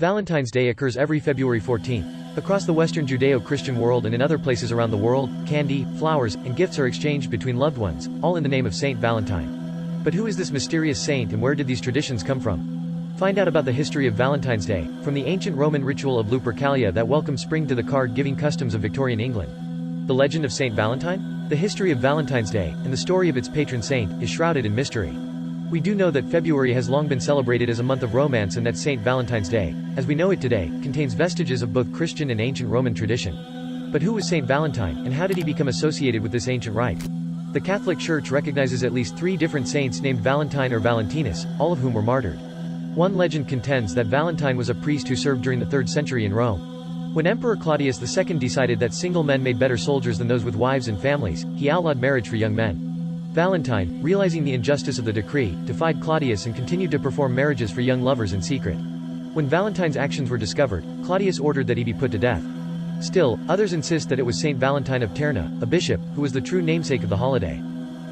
Valentine's Day occurs every February 14th. Across the Western Judeo-Christian world and in other places around the world, candy, flowers, and gifts are exchanged between loved ones, all in the name of Saint Valentine. But who is this mysterious saint and where did these traditions come from? Find out about the history of Valentine's Day, from the ancient Roman ritual of Lupercalia that welcomed spring to the card-giving customs of Victorian England. The legend of Saint Valentine? The history of Valentine's Day, and the story of its patron saint, is shrouded in mystery. We do know that February has long been celebrated as a month of romance and that Saint Valentine's Day, as we know it today, contains vestiges of both Christian and ancient Roman tradition. But who was Saint Valentine, and how did he become associated with this ancient rite? The Catholic Church recognizes at least 3 different saints named Valentine or Valentinus, all of whom were martyred. One legend contends that Valentine was a priest who served during the 3rd century in Rome. When Emperor Claudius II decided that single men made better soldiers than those with wives and families, he outlawed marriage for young men. Valentine, realizing the injustice of the decree, defied Claudius and continued to perform marriages for young lovers in secret. When Valentine's actions were discovered, Claudius ordered that he be put to death. Still, others insist that it was Saint Valentine of Terna, a bishop, who was the true namesake of the holiday.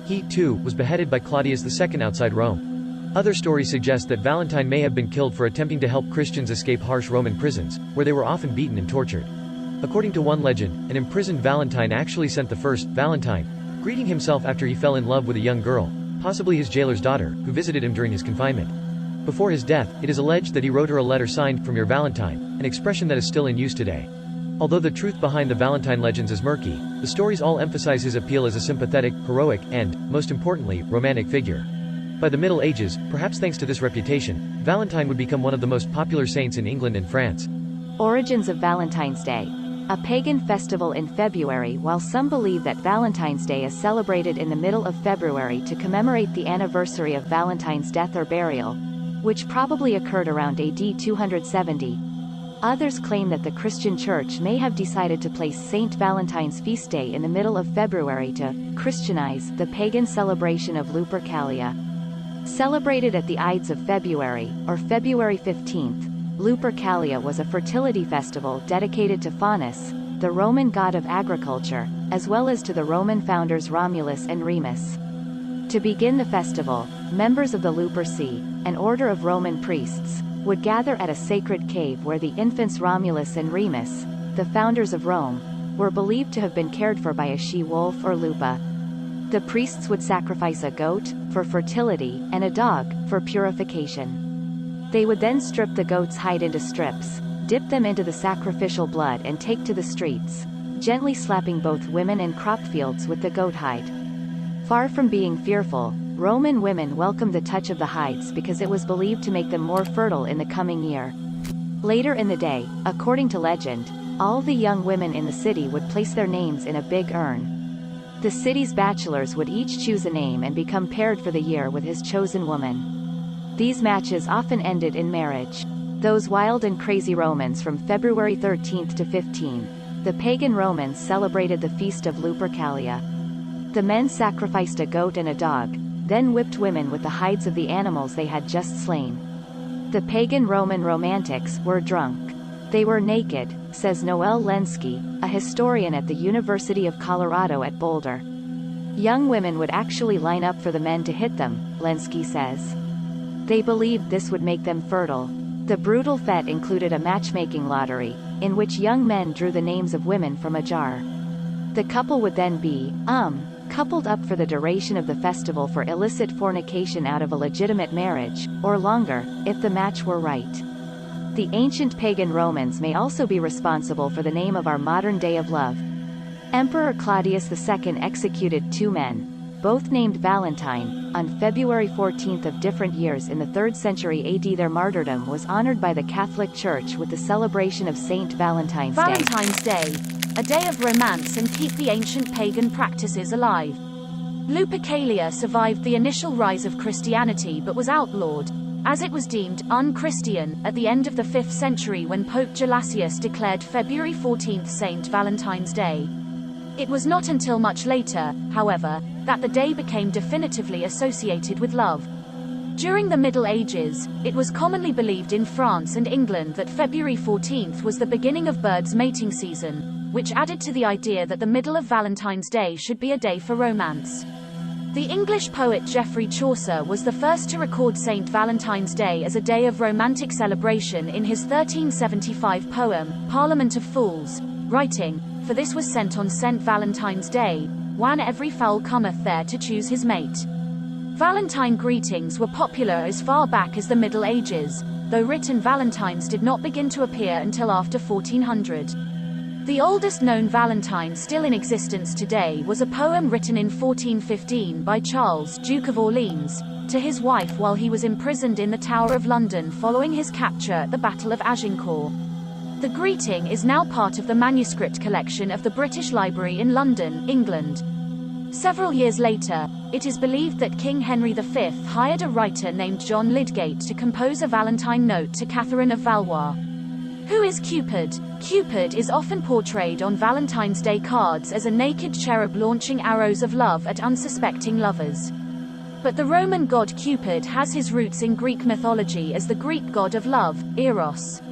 He, too, was beheaded by Claudius II outside Rome. Other stories suggest that Valentine may have been killed for attempting to help Christians escape harsh Roman prisons, where they were often beaten and tortured. According to one legend, an imprisoned Valentine actually sent the first Valentine, greeting himself after he fell in love with a young girl, possibly his jailer's daughter, who visited him during his confinement. Before his death, it is alleged that he wrote her a letter signed "From your Valentine," an expression that is still in use today. Although the truth behind the Valentine legends is murky, the stories all emphasize his appeal as a sympathetic, heroic, and, most importantly, romantic figure. By the Middle Ages, perhaps thanks to this reputation, Valentine would become one of the most popular saints in England and France. Origins of Valentine's Day. A pagan festival in February. While some believe that Valentine's Day is celebrated in the middle of February to commemorate the anniversary of Valentine's death or burial, which probably occurred around AD 270, others claim that the Christian Church may have decided to place Saint Valentine's feast day in the middle of February to Christianize the pagan celebration of Lupercalia. Celebrated at the Ides of February, or February 15th, Lupercalia was a fertility festival dedicated to Faunus, the Roman god of agriculture, as well as to the Roman founders Romulus and Remus. To begin the festival, members of the Luperci, an order of Roman priests, would gather at a sacred cave where the infants Romulus and Remus, the founders of Rome, were believed to have been cared for by a she-wolf or lupa. The priests would sacrifice a goat, for fertility, and a dog, for purification. They would then strip the goat's hide into strips, dip them into the sacrificial blood and take to the streets, gently slapping both women and crop fields with the goat hide. Far from being fearful, Roman women welcomed the touch of the hides because it was believed to make them more fertile in the coming year. Later in the day, according to legend, all the young women in the city would place their names in a big urn. The city's bachelors would each choose a name and become paired for the year with his chosen woman. These matches often ended in marriage. Those wild and crazy Romans from February 13th to 15th, the pagan Romans celebrated the feast of Lupercalia. The men sacrificed a goat and a dog, then whipped women with the hides of the animals they had just slain. The pagan Roman romantics were drunk. They were naked, says Noel Lenski, a historian at the University of Colorado at Boulder. Young women would actually line up for the men to hit them, Lenski says. They believed this would make them fertile. The brutal fete included a matchmaking lottery, in which young men drew the names of women from a jar. The couple would then be, coupled up for the duration of the festival for illicit fornication out of a legitimate marriage, or longer, if the match were right. The ancient pagan Romans may also be responsible for the name of our modern day of love. Emperor Claudius II executed 2 men, both named Valentine, on February 14th of different years in the 3rd century AD. Their martyrdom was honored by the Catholic Church with the celebration of Saint Valentine's Day. Valentine's Day, a day of romance and keep the ancient pagan practices alive. Lupercalia survived the initial rise of Christianity but was outlawed, as it was deemed unchristian, at the end of the 5th century when Pope Gelasius declared February 14th Saint Valentine's Day. It was not until much later, however, that the day became definitively associated with love. During the Middle Ages, it was commonly believed in France and England that February 14th was the beginning of birds' mating season, which added to the idea that the middle of Valentine's Day should be a day for romance. The English poet Geoffrey Chaucer was the first to record St. Valentine's Day as a day of romantic celebration in his 1375 poem, Parliament of Fools, writing, "For this was sent on St. Valentine's Day, when every fowl cometh there to choose his mate." Valentine greetings were popular as far back as the Middle Ages, though written valentines did not begin to appear until after 1400. The oldest known Valentine still in existence today was a poem written in 1415 by Charles, Duke of Orleans, to his wife while he was imprisoned in the Tower of London following his capture at the Battle of Agincourt. The greeting is now part of the manuscript collection of the British Library in London, England. Several years later, it is believed that King Henry V hired a writer named John Lydgate to compose a Valentine note to Catherine of Valois. Who is Cupid? Cupid is often portrayed on Valentine's Day cards as a naked cherub launching arrows of love at unsuspecting lovers. But the Roman god Cupid has his roots in Greek mythology as the Greek god of love, Eros.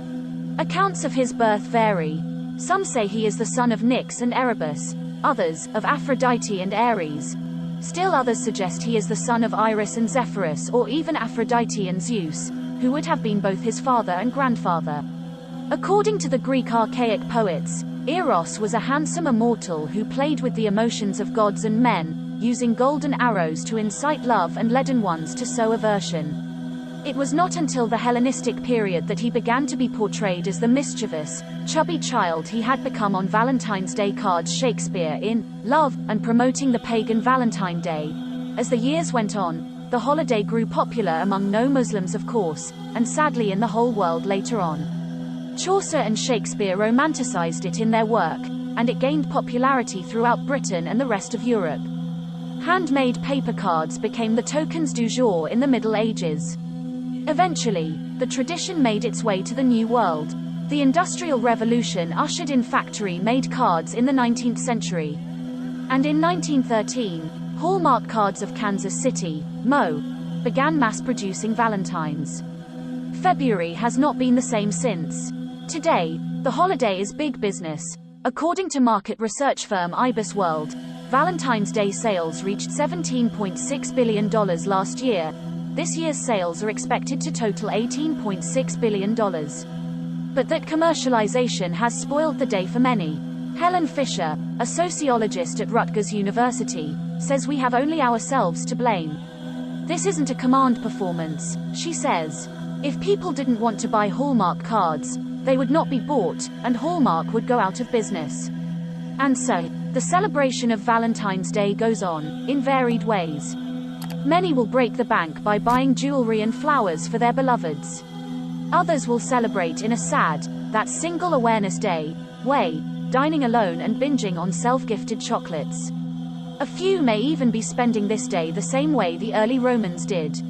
Accounts of his birth vary. Some say he is the son of Nyx and Erebus, others, of Aphrodite and Ares. Still others suggest he is the son of Iris and Zephyrus or even Aphrodite and Zeus, who would have been both his father and grandfather. According to the Greek archaic poets, Eros was a handsome immortal who played with the emotions of gods and men, using golden arrows to incite love and leaden ones to sow aversion. It was not until the Hellenistic period that he began to be portrayed as the mischievous, chubby child he had become on Valentine's Day cards. Shakespeare in Love and promoting the pagan Valentine Day. As the years went on, the holiday grew popular among no-Muslims of course, and sadly in the whole world later on. Chaucer and Shakespeare romanticized it in their work, and it gained popularity throughout Britain and the rest of Europe. Handmade paper cards became the tokens du jour in the Middle Ages. Eventually, the tradition made its way to the New World. The Industrial Revolution ushered in factory-made cards in the 19th century. And in 1913, Hallmark Cards of Kansas City, Mo., began mass-producing Valentines. February has not been the same since. Today, the holiday is big business. According to market research firm IBIS World, Valentine's Day sales reached $17.6 billion last year. This year's sales are expected to total $18.6 billion. But that commercialization has spoiled the day for many. Helen Fisher, a sociologist at Rutgers University, says we have only ourselves to blame. This isn't a command performance, she says. If people didn't want to buy Hallmark cards, they would not be bought, and Hallmark would go out of business. And so, the celebration of Valentine's Day goes on, in varied ways. Many will break the bank by buying jewelry and flowers for their beloveds. Others will celebrate in a sad, that single awareness day, way, dining alone and binging on self-gifted chocolates. A few may even be spending this day the same way the early Romans did.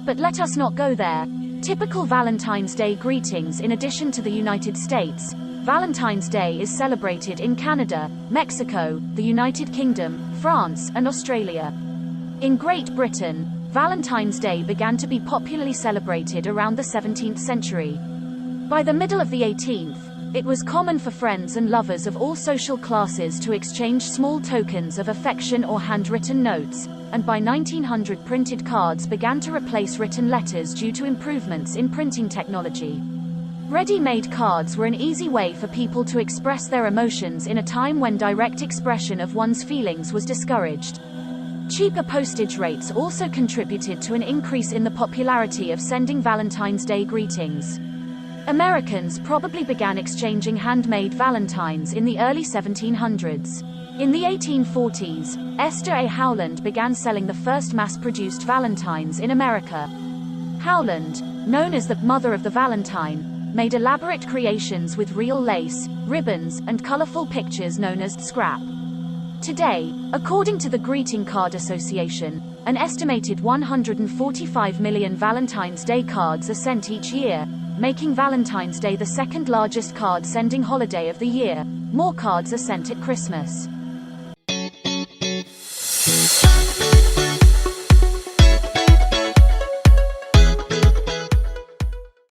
But let us not go there. Typical Valentine's Day greetings. In addition to the United States, Valentine's Day is celebrated in Canada, Mexico, the United Kingdom, France, and Australia. In Great Britain, Valentine's Day began to be popularly celebrated around the 17th century. By the middle of the 18th, it was common for friends and lovers of all social classes to exchange small tokens of affection or handwritten notes, and by 1900 printed cards began to replace written letters due to improvements in printing technology. Ready-made cards were an easy way for people to express their emotions in a time when direct expression of one's feelings was discouraged. Cheaper postage rates also contributed to an increase in the popularity of sending Valentine's Day greetings. Americans probably began exchanging handmade valentines in the early 1700s. In the 1840s, Esther A. Howland began selling the first mass-produced valentines in America. Howland, known as the Mother of the Valentine, made elaborate creations with real lace, ribbons, and colorful pictures known as scrap. Today, according to the Greeting Card Association, an estimated 145 million Valentine's Day cards are sent each year, making Valentine's Day the second largest card-sending holiday of the year. More cards are sent at Christmas.